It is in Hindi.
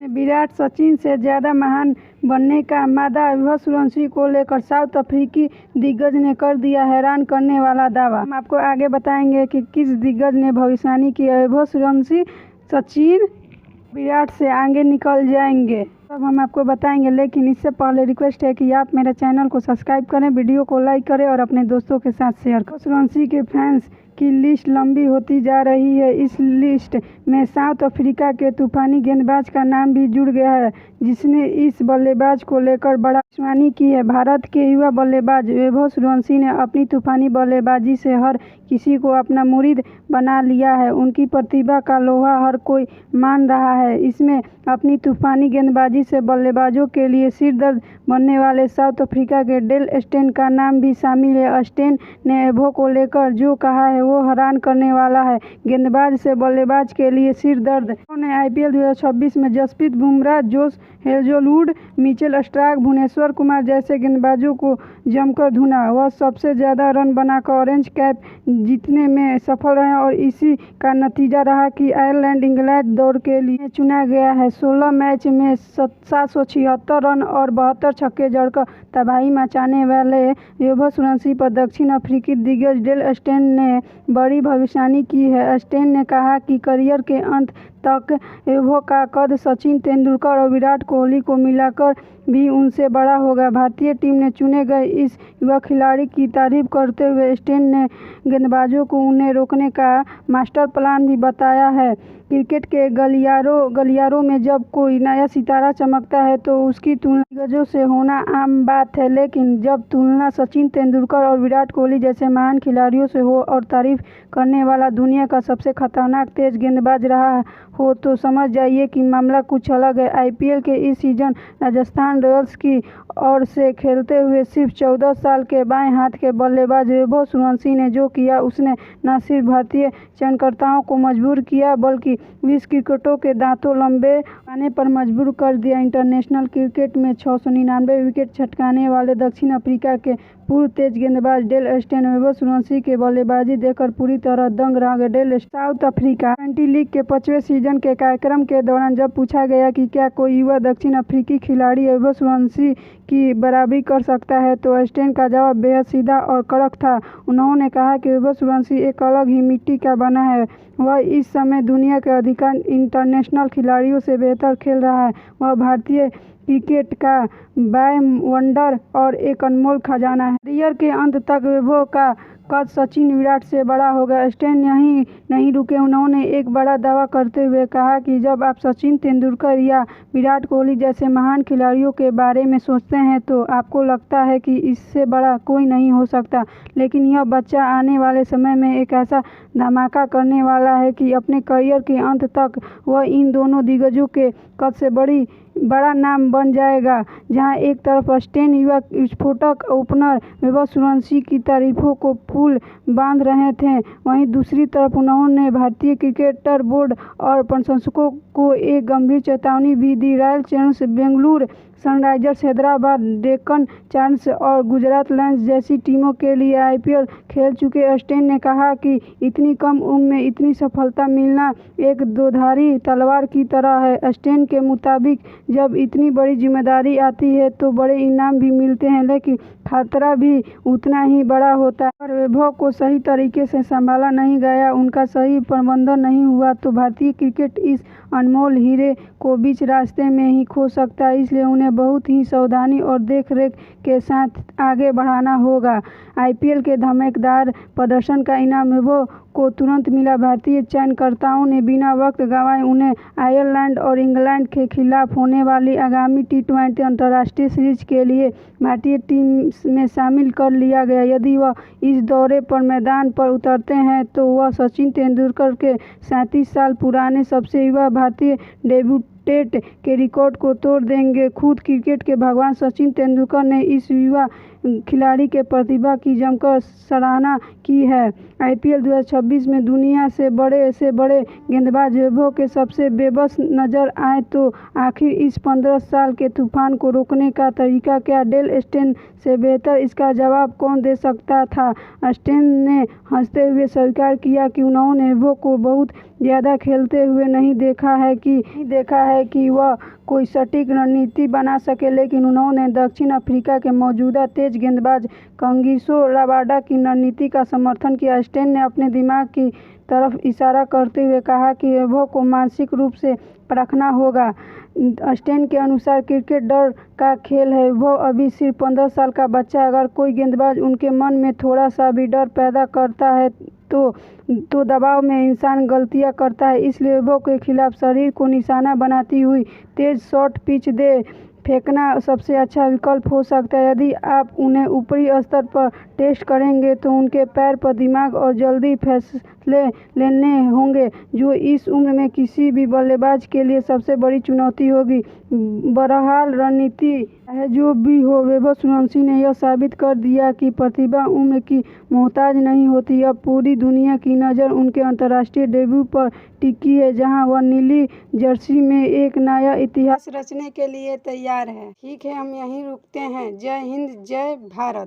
विराट सचिन से ज़्यादा महान बनने का मादा वैभव सूर्यवंशी को लेकर साउथ अफ्रीकी दिग्गज ने कर दिया हैरान करने वाला दावा। हम आपको आगे बताएंगे कि किस दिग्गज ने भविष्यवाणी की। वैभव सूर्यवंशी सचिन विराट से आगे निकल जाएंगे, तब हम आपको बताएंगे। लेकिन इससे पहले रिक्वेस्ट है कि आप मेरे चैनल को सब्सक्राइब करें, वीडियो को लाइक करें और अपने दोस्तों के साथ शेयर करें। सूर्यवंशी के फैंस की लिस्ट लंबी होती जा रही है। इस लिस्ट में साउथ अफ्रीका के तूफानी गेंदबाज का नाम भी जुड़ गया है, जिसने इस बल्लेबाज को लेकर बड़ा भविष्यवाणी की है। भारत के युवा बल्लेबाज वैभव सूर्यवंशी ने अपनी तूफानी बल्लेबाजी से हर किसी को अपना मुरीद बना लिया है। उनकी प्रतिभा का लोहा हर कोई मान रहा है। इसमें अपनी तूफानी गेंदबाजी से बल्लेबाजों के लिए सिरदर्द बनने वाले साउथ अफ्रीका के डेल स्टेन का नाम भी शामिल है। स्टेन ने वैभव को लेकर जो कहा है वो हैरान करने वाला है। गेंदबाज से बल्लेबाज के लिए सिरदर्द। उन्होंने आईपीएल 2026 में Jasprit Bumrah, Josh Hazlewood, Mitchell Starc, Bhuvneshwar Kumar जैसे गेंदबाजों को जमकर धुना। वह सबसे ज़्यादा रन बनाकर ऑरेंज कैप जीतने में सफल रहे और इसी का नतीजा रहा कि आयरलैंड इंग्लैंड दौर के लिए चुना गया है। 16 मैच में 776 रन और 72 छक्के जड़कर तबाही मचाने वाले वैभव सूर्यवंशी पर दक्षिण अफ्रीकी दिग्गज डेल स्टेन ने बड़ी भविष्यवाणी की है। स्टेन ने कहा कि करियर के अंत तक वैभव का कद सचिन तेंदुलकर और विराट कोहली को मिलाकर भी उनसे बड़ा होगा। भारतीय टीम ने चुने गए इस युवा खिलाड़ी की तारीफ करते हुए स्टेन ने गेंदबाजों को उन्हें रोकने का मास्टर प्लान भी बताया है। क्रिकेट के गलियारों में जब कोई नया सितारा चमकता है तो उसकी तुलना दिग्गजों से होना आम बात है, लेकिन जब तुलना सचिन तेंदुलकर और विराट कोहली जैसे महान खिलाड़ियों से हो और तारीफ करने वाला दुनिया का सबसे खतरनाक तेज गेंदबाज रहा हो तो समझ जाइए कि मामला कुछ अलग है। आईपीएल के इस सीजन राजस्थान रॉयल्स की ओर से खेलते हुए सिर्फ 14 साल के बाएं हाथ के बल्लेबाज वैभव सूर्यवंशी ने जो किया उसने न सिर्फ भारतीय चयनकर्ताओं को मजबूर किया बल्कि विश्व क्रिकेटरों के दांतों लंबे आने पर मजबूर कर दिया। इंटरनेशनल क्रिकेट में 699 विकेट छटकाने वाले दक्षिण अफ्रीका के पूर्व तेज गेंदबाज डेल स्टेन वैभव सूर्यवंशी के बल्लेबाजी देखकर पूरी तरह दंग रह गए। डेल साउथ अफ्रीका ट्वेंटी लीग के 5वें सीजन के कार्यक्रम के दौरान जब पूछा गया कि क्या कोई युवा दक्षिण अफ्रीकी खिलाड़ी वैभव सूर्यवंशी की बराबरी कर सकता है तो स्टेन का जवाब बेहद सीधा और कड़क था। उन्होंने कहा कि वैभव सूर्यवंशी एक अलग ही मिट्टी का बना है। वह इस समय दुनिया के अधिकांश इंटरनेशनल खिलाड़ियों से बेहतर खेल रहा है। वह भारतीय क्रिकेट का वंडर और एक अनमोल खजाना है। करियर के अंत तक वैभव का कद सचिन विराट से बड़ा होगा। स्टेन यहीं नहीं रुके, उन्होंने एक बड़ा दावा करते हुए कहा कि जब आप सचिन तेंदुलकर या विराट कोहली जैसे महान खिलाड़ियों के बारे में सोचते हैं तो आपको लगता है कि इससे बड़ा कोई नहीं हो सकता, लेकिन यह बच्चा आने वाले समय में एक ऐसा धमाका करने वाला है कि अपने करियर के अंत तक वह इन दोनों दिग्गजों के कद से बड़ा नाम बन जाएगा। जहां एक तरफ स्टेन युवा स्फोटक ओपनर वैभव सूर्यवंशी की तारीफों को पुल बांध रहे थे, वहीं दूसरी तरफ उन्होंने भारतीय क्रिकेटर बोर्ड और प्रशंसकों को एक गंभीर चेतावनी भी दी। Royal Challengers Bengaluru, Sunrisers Hyderabad, Deccan Chargers और गुजरात लायंस जैसी टीमों के लिए आईपीएल खेल चुके स्टेन ने कहा कि इतनी कम उम्र में इतनी सफलता मिलना एक दोधारी तलवार की तरह है। स्टेन के मुताबिक जब इतनी बड़ी जिम्मेदारी आती है तो बड़े इनाम भी मिलते हैं, लेकिन खतरा भी उतना ही बड़ा होता है। अगर वैभव को सही तरीके से संभाला नहीं गया, उनका सही प्रबंधन नहीं हुआ तो भारतीय क्रिकेट इस अनमोल हीरे को बीच रास्ते में ही खो सकता है। इसलिए उन्हें बहुत ही सावधानी और देखरेख के साथ आगे बढ़ाना होगा। आईपीएल के धमाकेदार प्रदर्शन का इनाम वैभव को तुरंत मिला। भारतीय चयनकर्ताओं ने बिना वक्त गंवाए उन्हें आयरलैंड और इंग्लैंड के खिलाफ होने वाली आगामी टी20 अंतर्राष्ट्रीय सीरीज के लिए भारतीय टीम में शामिल कर लिया गया। यदि वह इस दौरे पर मैदान पर उतरते हैं तो वह सचिन तेंदुलकर के 37 साल पुराने सबसे युवा भारतीय डेब्यूटेंट के रिकॉर्ड को तोड़ देंगे। खुद क्रिकेट के भगवान सचिन तेंदुलकर ने इस युवा खिलाड़ी के प्रतिभा की जमकर सराहना की है। IPL 2026 में दुनिया से बड़े गेंदबाज वैभव के सबसे बेबस नजर आए तो आखिर इस 15 साल के तूफान को रोकने का तरीका क्या? डेल स्टेन से बेहतर इसका जवाब कौन दे सकता था? स्टेन ने हंसते हुए स्वीकार किया कि उन्होंने वैभव को बहुत ज़्यादा खेलते हुए नहीं देखा है कि वह कोई सटीक रणनीति बना सके, लेकिन उन्होंने दक्षिण अफ्रीका के मौजूदा तेज गेंदबाज कंगिसो रबाडा की रणनीति का समर्थन किया। स्टेन ने अपने दिमाग की तरफ इशारा करते हुए कहा कि वैभव को मानसिक रूप से परखना होगा। स्टेन के अनुसार क्रिकेट डर का खेल है। वैभव अभी सिर्फ 15 साल का बच्चा है। अगर कोई गेंदबाज उनके मन में थोड़ा सा भी डर पैदा करता है तो दबाव में इंसान गलतियां करता है। इसलिए वैभव के खिलाफ शरीर को निशाना बनाती हुई तेज शॉट पिच दे फेंकना सबसे अच्छा विकल्प हो सकता है। यदि आप उन्हें ऊपरी स्तर पर टेस्ट करेंगे तो उनके पैर पर दिमाग और जल्दी फैसले लेने होंगे, जो इस उम्र में किसी भी बल्लेबाज के लिए सबसे बड़ी चुनौती होगी। बहरहाल रणनीति है जो भी हो, वैभव सूर्यवंशी ने यह साबित कर दिया कि प्रतिभा उम्र की मोहताज नहीं होती। अब पूरी दुनिया की नज़र उनके अंतर्राष्ट्रीय डेब्यू पर टिकी है, जहां वह नीली जर्सी में एक नया इतिहास रचने के लिए तैयार है। ठीक है, हम यहीं रुकते हैं। जय हिंद, जय भारत।